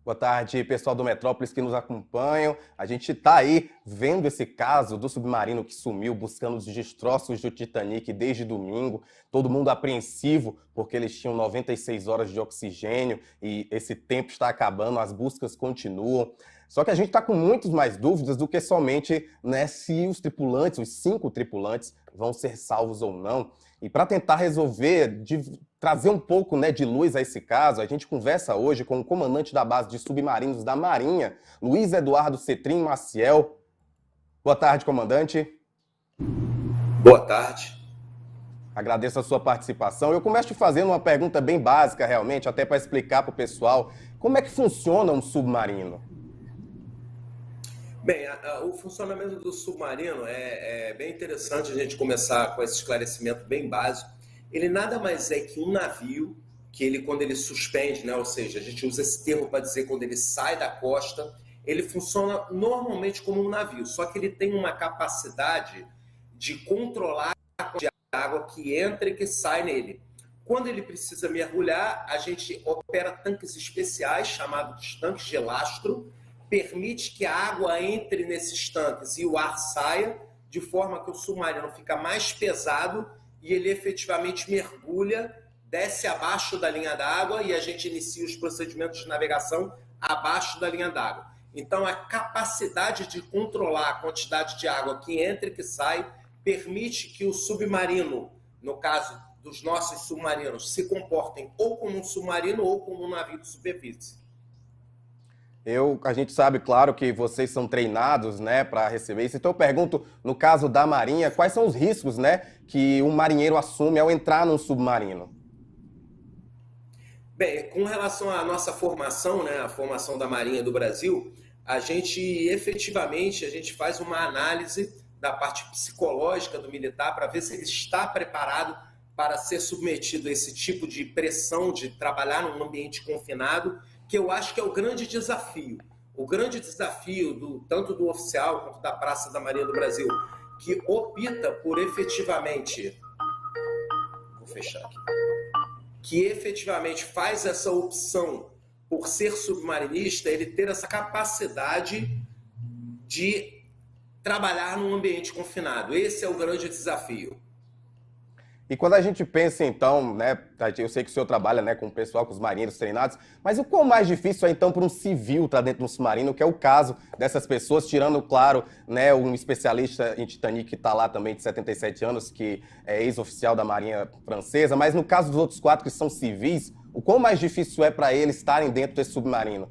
Boa tarde, pessoal do Metrópolis que nos acompanham. A gente está aí vendo esse caso do submarino que sumiu, buscando os destroços do Titanic desde domingo. Todo mundo apreensivo porque eles tinham 96 horas de oxigênio e esse tempo está acabando, as buscas continuam. Só que a gente está com muitas mais dúvidas do que somente, né, se os tripulantes, os 5 tripulantes, vão ser salvos ou não. E para tentar resolver, trazer um pouco, né, de luz a esse caso, a gente conversa hoje com o comandante da base de submarinos da Marinha, Luiz Eduardo Cetrim Maciel. Boa tarde, comandante. Boa tarde. Agradeço a sua participação. Eu começo te fazendo uma pergunta bem básica, realmente, até para explicar para o pessoal como é que funciona um submarino. Bem, o funcionamento do submarino é bem interessante a gente começar com esse esclarecimento bem básico. Ele nada mais é que um navio que ele, quando ele suspende, né, ou seja, a gente usa esse termo para dizer quando ele sai da costa, ele funciona normalmente como um navio, só que ele tem uma capacidade de controlar a quantidade de água que entra e que sai nele. Quando ele precisa mergulhar, a gente opera tanques especiais, chamados tanques de lastro, permite que a água entre nesses tanques e o ar saia, de forma que o submarino fica mais pesado e ele efetivamente mergulha, desce abaixo da linha d'água e a gente inicia os procedimentos de navegação abaixo da linha d'água. Então, a capacidade de controlar a quantidade de água que entra e que sai permite que o submarino, no caso dos nossos submarinos, se comportem ou como um submarino ou como um navio de superfície. A gente sabe, claro, que vocês são treinados, né, para receber isso. Então eu pergunto, no caso da Marinha, quais são os riscos, né, que um marinheiro assume ao entrar num submarino? Bem, com relação à nossa formação, né, a formação da Marinha do Brasil, a gente efetivamente faz uma análise da parte psicológica do militar para ver se ele está preparado para ser submetido a esse tipo de pressão de trabalhar num ambiente confinado, que eu acho que é o grande desafio. O grande desafio tanto do oficial quanto da Praça da Marinha do Brasil, que opta por efetivamente... Vou fechar aqui. Que efetivamente faz essa opção por ser submarinista, ele ter essa capacidade de trabalhar num ambiente confinado. Esse é o grande desafio. E quando a gente pensa, então, né, eu sei que o senhor trabalha, né, com o pessoal, com os marinheiros treinados, mas o quão mais difícil é, então, para um civil estar dentro de um submarino, que é o caso dessas pessoas, tirando, claro, né, um especialista em Titanic que está lá também, de 77 anos, que é ex-oficial da Marinha Francesa, mas no caso dos outros 4 que são civis, o quão mais difícil é para eles estarem dentro desse submarino?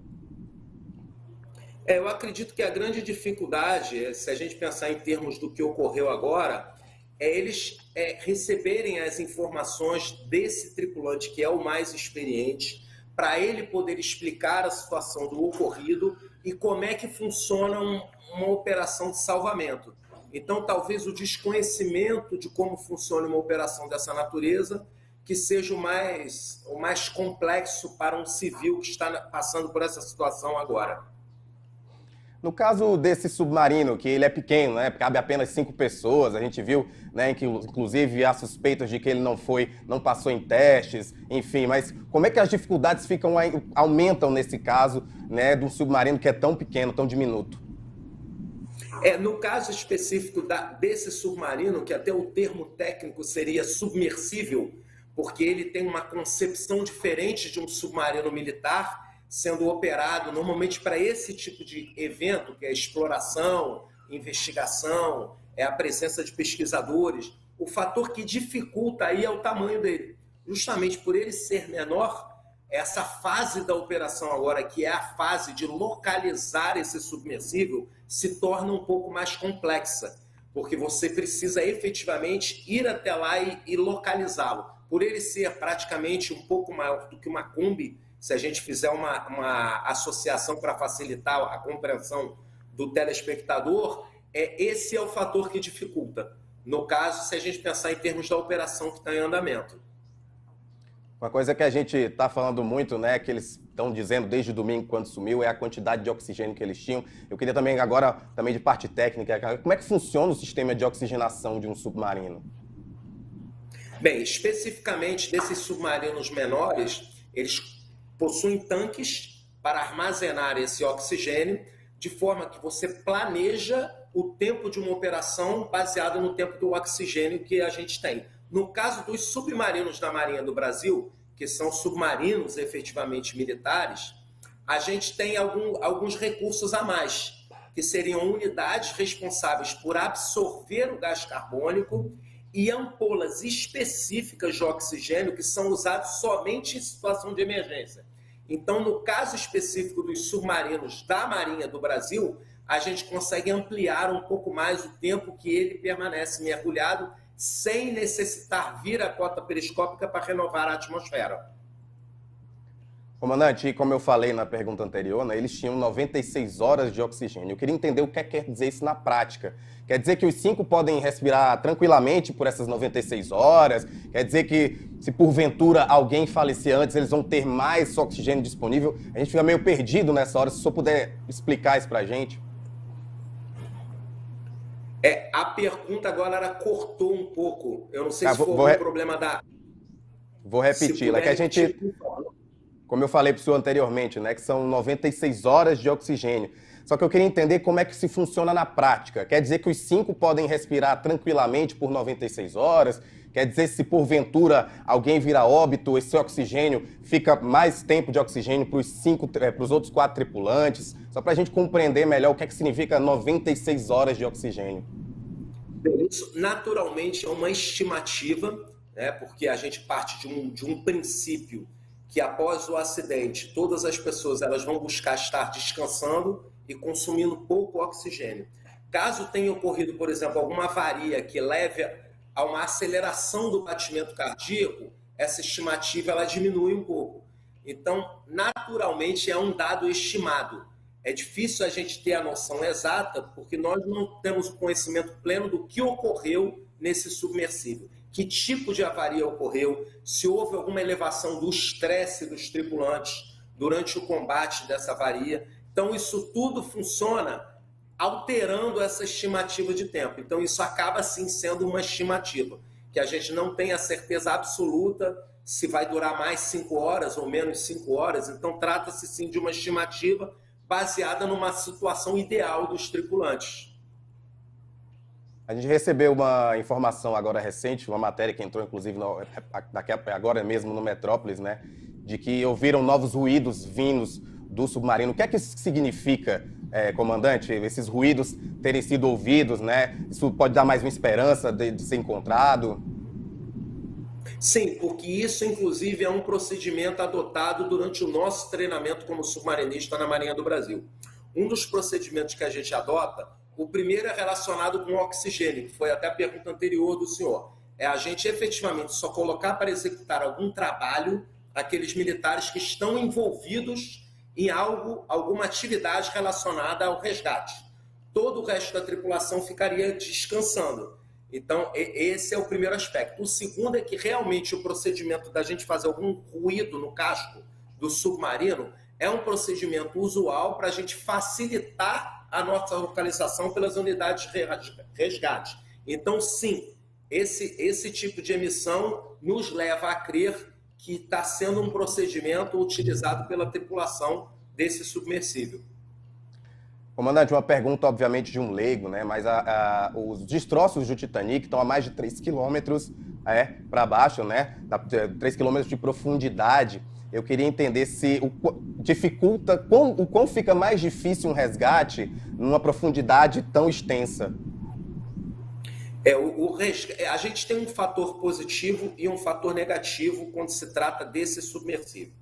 Eu acredito que a grande dificuldade, se a gente pensar em termos do que ocorreu agora, é eles receberem as informações desse tripulante, que é o mais experiente, para ele poder explicar a situação do ocorrido e como é que funciona uma operação de salvamento. Então, talvez o desconhecimento de como funciona uma operação dessa natureza que seja o mais complexo para um civil que está passando por essa situação agora. No caso desse submarino, que ele é pequeno, né, cabe apenas 5 pessoas, a gente viu, né, que inclusive há suspeitas de que ele não passou em testes, enfim, mas como é que as dificuldades aumentam nesse caso, né, de um submarino que é tão pequeno, tão diminuto? No caso específico desse submarino, que até o termo técnico seria submersível, porque ele tem uma concepção diferente de um submarino militar, sendo operado normalmente para esse tipo de evento, que é exploração, investigação, é a presença de pesquisadores. O fator que dificulta aí é o tamanho dele. Justamente por ele ser menor, essa fase da operação agora, que é a fase de localizar esse submersível, se torna um pouco mais complexa, porque você precisa efetivamente ir até lá e localizá-lo. Por ele ser praticamente um pouco maior do que uma Kombi, se a gente fizer uma associação para facilitar a compreensão do telespectador, esse é o fator que dificulta. No caso, se a gente pensar em termos da operação que está em andamento. Uma coisa que a gente está falando muito, né, que eles estão dizendo desde domingo, quando sumiu, é a quantidade de oxigênio que eles tinham. Eu queria também, agora, também de parte técnica, como é que funciona o sistema de oxigenação de um submarino? Bem, especificamente desses submarinos menores, eles possuem tanques para armazenar esse oxigênio, de forma que você planeja o tempo de uma operação baseado no tempo do oxigênio que a gente tem. No caso dos submarinos da Marinha do Brasil, que são submarinos efetivamente militares, a gente tem alguns recursos a mais, que seriam unidades responsáveis por absorver o gás carbônico e ampolas específicas de oxigênio que são usadas somente em situação de emergência. Então, no caso específico dos submarinos da Marinha do Brasil, a gente consegue ampliar um pouco mais o tempo que ele permanece mergulhado sem necessitar vir a cota periscópica para renovar a atmosfera. Comandante, e como eu falei na pergunta anterior, né, eles tinham 96 horas de oxigênio. Eu queria entender o que quer dizer isso na prática. Quer dizer que os 5 podem respirar tranquilamente por essas 96 horas? Quer dizer que, se porventura alguém falecer antes, eles vão ter mais oxigênio disponível? A gente fica meio perdido nessa hora. Se o senhor puder explicar isso pra gente. A pergunta agora ela cortou um pouco. Eu não sei se foi um problema da... Vou repeti-la. É que a gente... Como eu falei para o senhor anteriormente, né, que são 96 horas de oxigênio. Só que eu queria entender como é que se funciona na prática. Quer dizer que os 5 podem respirar tranquilamente por 96 horas? Quer dizer, se porventura alguém vira óbito, esse oxigênio fica mais tempo de oxigênio para os outros 4 tripulantes? Só para a gente compreender melhor o que é que significa 96 horas de oxigênio. Isso, naturalmente, é uma estimativa, né, porque a gente parte de um princípio que após o acidente, todas as pessoas elas vão buscar estar descansando e consumindo pouco oxigênio. Caso tenha ocorrido, por exemplo, alguma avaria que leve a uma aceleração do batimento cardíaco, essa estimativa ela diminui um pouco. Então, naturalmente, é um dado estimado. É difícil a gente ter a noção exata, porque nós não temos o conhecimento pleno do que ocorreu nesse submersível. Que tipo de avaria ocorreu, se houve alguma elevação do estresse dos tripulantes durante o combate dessa avaria. Então, isso tudo funciona alterando essa estimativa de tempo. Então, isso acaba, sim, sendo uma estimativa, que a gente não tem a certeza absoluta se vai durar mais 5 horas ou menos 5 horas. Então, trata-se, sim, de uma estimativa baseada numa situação ideal dos tripulantes. A gente recebeu uma informação agora recente, uma matéria que entrou, inclusive, agora mesmo no Metrópolis, né? De que ouviram novos ruídos vindos do submarino. O que é que isso significa, comandante? Esses ruídos terem sido ouvidos, né? Isso pode dar mais uma esperança de ser encontrado? Sim, porque isso, inclusive, é um procedimento adotado durante o nosso treinamento como submarinista na Marinha do Brasil. Um dos procedimentos que a gente adota, o primeiro é relacionado com o oxigênio, que foi até a pergunta anterior do senhor. É a gente efetivamente só colocar para executar algum trabalho aqueles militares que estão envolvidos em alguma atividade relacionada ao resgate. Todo o resto da tripulação ficaria descansando. Então, esse é o primeiro aspecto. O segundo é que realmente o procedimento da gente fazer algum ruído no casco do submarino é um procedimento usual para a gente facilitar a nossa localização pelas unidades de resgate. Então, sim, esse tipo de emissão nos leva a crer que está sendo um procedimento utilizado pela tripulação desse submersível. Comandante, uma pergunta, obviamente, de um leigo, né? Mas os destroços do Titanic estão a mais de 3 quilômetros para baixo, né? 3 quilômetros de profundidade. Eu queria entender se dificulta, o quão fica mais difícil um resgate numa profundidade tão extensa. A gente tem um fator positivo e um fator negativo quando se trata desse submersível.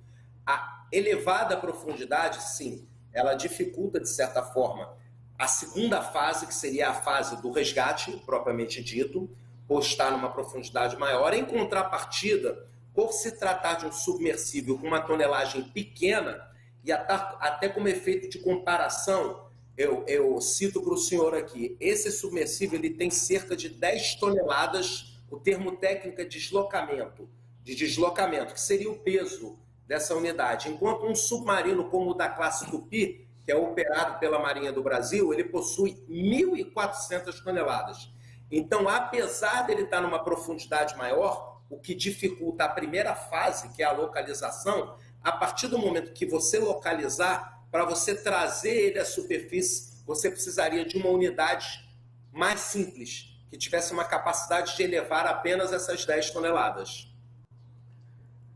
A elevada profundidade, sim, ela dificulta, de certa forma, a segunda fase, que seria a fase do resgate, propriamente dito, por estar numa profundidade maior. Em contrapartida, por se tratar de um submersível com uma tonelagem pequena, e até como efeito de comparação, eu cito para o senhor aqui, esse submersível ele tem cerca de 10 toneladas, o termo técnico é deslocamento, que seria o peso dessa unidade. Enquanto um submarino como o da classe Tupi, que é operado pela Marinha do Brasil, ele possui 1.400 toneladas. Então, apesar dele estar numa profundidade maior, o que dificulta a primeira fase, que é a localização, A partir do momento que você localizar, para você trazer ele à superfície, você precisaria de uma unidade mais simples, que tivesse uma capacidade de elevar apenas essas 10 toneladas.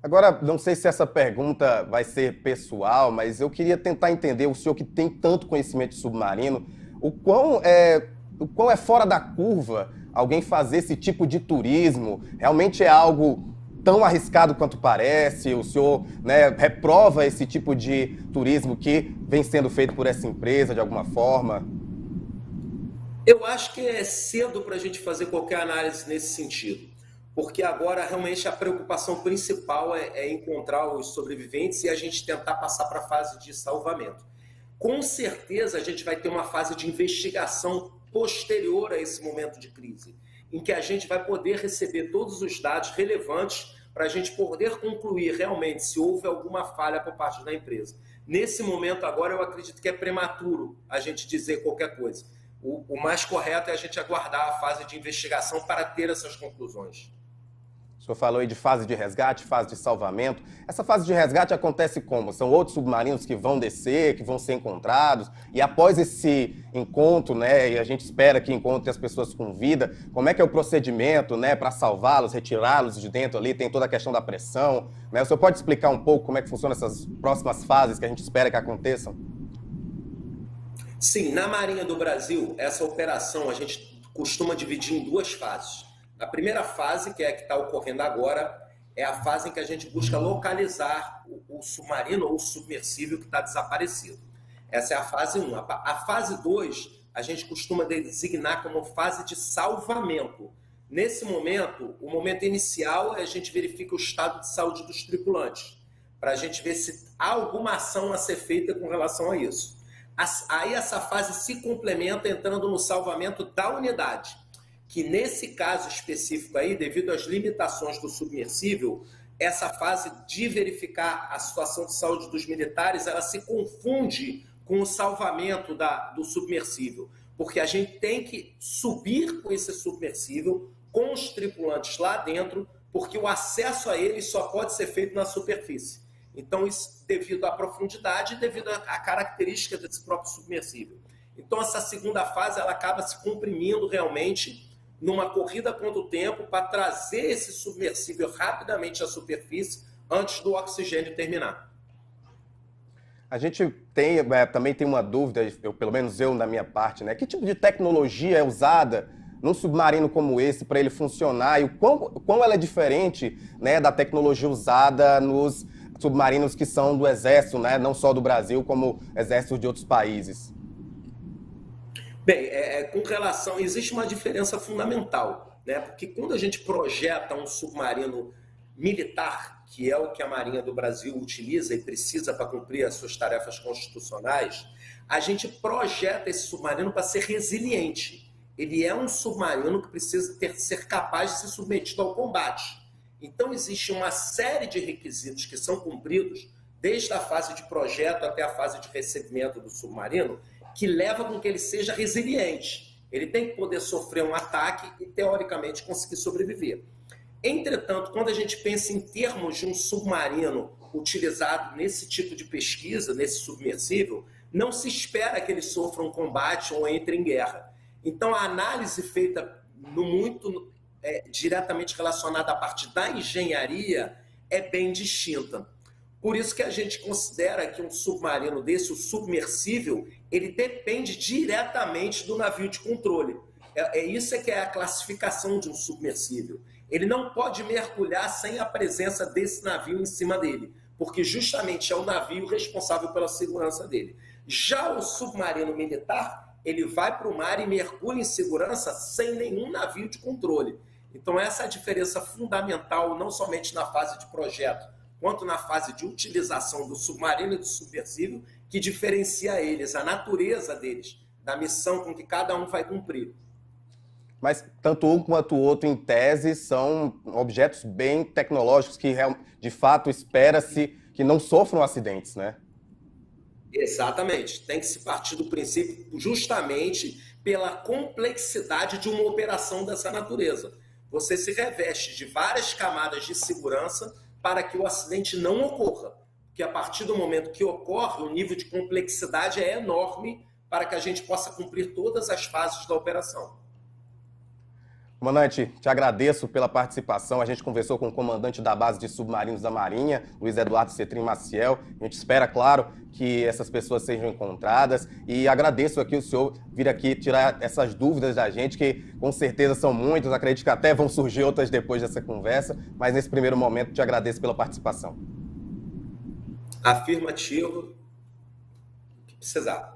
Agora, não sei se essa pergunta vai ser pessoal, mas eu queria tentar entender, o senhor que tem tanto conhecimento de submarino, o quão é fora da curva alguém fazer esse tipo de turismo. Realmente é algo tão arriscado quanto parece? O senhor, né, reprova esse tipo de turismo que vem sendo feito por essa empresa de alguma forma? Eu acho que é cedo para a gente fazer qualquer análise nesse sentido, porque agora realmente a preocupação principal é encontrar os sobreviventes e a gente tentar passar para a fase de salvamento. Com certeza a gente vai ter uma fase de investigação posterior a esse momento de crise, em que a gente vai poder receber todos os dados relevantes para a gente poder concluir realmente se houve alguma falha por parte da empresa. Nesse momento agora eu acredito que é prematuro a gente dizer qualquer coisa. O mais correto é a gente aguardar a fase de investigação para ter essas conclusões. O senhor falou aí de fase de resgate, fase de salvamento. Essa fase de resgate acontece como? São outros submarinos que vão descer, que vão ser encontrados, e após esse encontro, né, e a gente espera que encontre as pessoas com vida, como é que é o procedimento, né, para salvá-los, retirá-los de dentro ali? Tem toda a questão da pressão, né? O senhor pode explicar um pouco como é que funcionam essas próximas fases que a gente espera que aconteçam? Sim, na Marinha do Brasil, essa operação a gente costuma dividir em duas fases. A primeira fase, que é a que está ocorrendo agora, é a fase em que a gente busca localizar o submarino ou o submersível que está desaparecido. Essa é a fase 1. A fase 2, a gente costuma designar como fase de salvamento. Nesse momento, o momento inicial, a gente verifica o estado de saúde dos tripulantes, para a gente ver se há alguma ação a ser feita com relação a isso. Aí essa fase se complementa entrando no salvamento da unidade, que nesse caso específico aí, devido às limitações do submersível, essa fase de verificar a situação de saúde dos militares, ela se confunde com o salvamento do submersível, porque a gente tem que subir com esse submersível, com os tripulantes lá dentro, porque o acesso a ele só pode ser feito na superfície. Então, isso devido à profundidade e devido à característica desse próprio submersível. Então, essa segunda fase ela acaba se comprimindo realmente numa corrida contra o tempo para trazer esse submersível rapidamente à superfície antes do oxigênio terminar. A gente também tem uma dúvida, pelo menos eu na minha parte, né? Que tipo de tecnologia é usada num submarino como esse para ele funcionar e o quão ela é diferente, né, da tecnologia usada nos submarinos que são do Exército, né? Não só do Brasil, como exércitos de outros países? Bem, com relação, existe uma diferença fundamental, né? Porque quando a gente projeta um submarino militar, que é o que a Marinha do Brasil utiliza e precisa para cumprir as suas tarefas constitucionais, a gente projeta esse submarino para ser resiliente. Ele é um submarino que precisa ser capaz de ser submetido ao combate. Então, existe uma série de requisitos que são cumpridos, desde a fase de projeto até a fase de recebimento do submarino, que leva com que ele seja resiliente. Ele tem que poder sofrer um ataque e, teoricamente, conseguir sobreviver. Entretanto, quando a gente pensa em termos de um submarino utilizado nesse tipo de pesquisa, nesse submersível, não se espera que ele sofra um combate ou entre em guerra. Então, a análise feita diretamente relacionada à parte da engenharia é bem distinta. Por isso que a gente considera que um submarino desse, o submersível, ele depende diretamente do navio de controle. Isso que é a classificação de um submersível. Ele não pode mergulhar sem a presença desse navio em cima dele, porque justamente é o navio responsável pela segurança dele. Já o submarino militar, ele vai para o mar e mergulha em segurança sem nenhum navio de controle. Então essa é a diferença fundamental, não somente na fase de projeto, quanto na fase de utilização do submarino e do submersível, que diferencia eles, a natureza deles, da missão com que cada um vai cumprir. Mas tanto um quanto o outro, em tese, são objetos bem tecnológicos que, de fato, espera-se que não sofram acidentes, né? Exatamente. Tem que se partir do princípio justamente pela complexidade de uma operação dessa natureza. Você se reveste de várias camadas de segurança para que o acidente não ocorra. que a partir do momento que ocorre, o nível de complexidade é enorme para que a gente possa cumprir todas as fases da operação. Comandante, te agradeço pela participação. A gente conversou com o comandante da base de submarinos da Marinha, Luiz Eduardo Cetrim Maciel. A gente espera, claro, que essas pessoas sejam encontradas. E agradeço aqui o senhor vir aqui tirar essas dúvidas da gente, que com certeza são muitas. Acredito que até vão surgir outras depois dessa conversa. Mas nesse primeiro momento, te agradeço pela participação. Afirmativo, que precisar.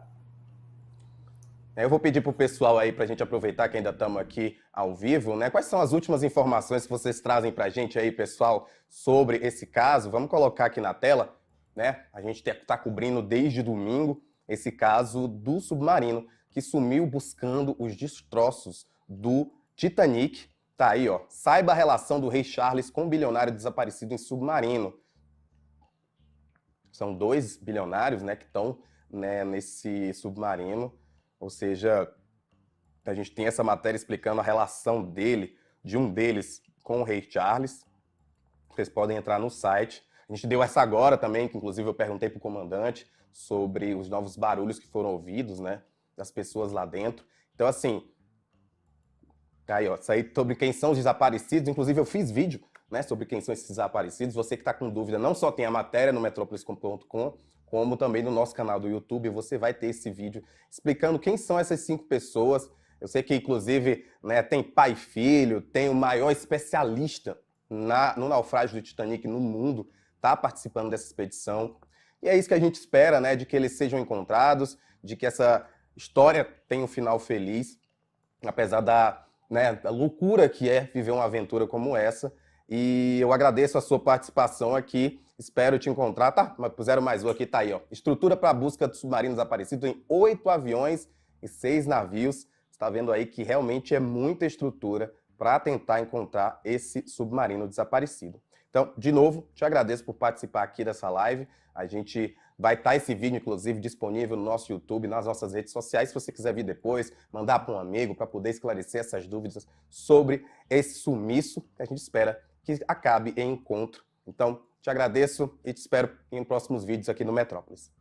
Eu vou pedir para o pessoal aí, para a gente aproveitar que ainda estamos aqui ao vivo, né? Quais são as últimas informações que vocês trazem para a gente aí, pessoal, sobre esse caso? Vamos colocar aqui na tela, né? A gente está cobrindo desde domingo esse caso do submarino que sumiu buscando os destroços do Titanic. Tá aí, ó. Saiba a relação do rei Charles com o bilionário desaparecido em submarino. São 2 bilionários, né, que estão, né, nesse submarino. Ou seja, a gente tem essa matéria explicando a relação de um deles com o rei Charles. Vocês podem entrar no site. A gente deu essa agora também, que inclusive eu perguntei para o comandante sobre os novos barulhos que foram ouvidos, né, das pessoas lá dentro. Então, assim, aí, ó, isso aí sobre quem são os desaparecidos. Inclusive, eu fiz vídeo, né, sobre quem são esses desaparecidos. Você que está com dúvida, não só tem a matéria no metropolis.com, como também no nosso canal do YouTube, você vai ter esse vídeo explicando quem são essas 5 pessoas. Eu sei que, inclusive, né, tem pai e filho, tem o maior especialista no naufrágio do Titanic no mundo, está participando dessa expedição. E é isso que a gente espera, né, de que eles sejam encontrados, de que essa história tenha um final feliz, apesar da loucura que é viver uma aventura como essa. E eu agradeço a sua participação aqui. Espero te encontrar. Tá, mas puseram mais um aqui, tá aí, ó. Estrutura para a busca de submarinos desaparecidos em 8 aviões e 6 navios. Você está vendo aí que realmente é muita estrutura para tentar encontrar esse submarino desaparecido. Então, de novo, te agradeço por participar aqui dessa live. A gente vai estar esse vídeo, inclusive, disponível no nosso YouTube, nas nossas redes sociais. Se você quiser vir depois, mandar para um amigo para poder esclarecer essas dúvidas sobre esse sumiço que a gente espera que acabe em encontro. Então, te agradeço e te espero em próximos vídeos aqui no Metrópolis.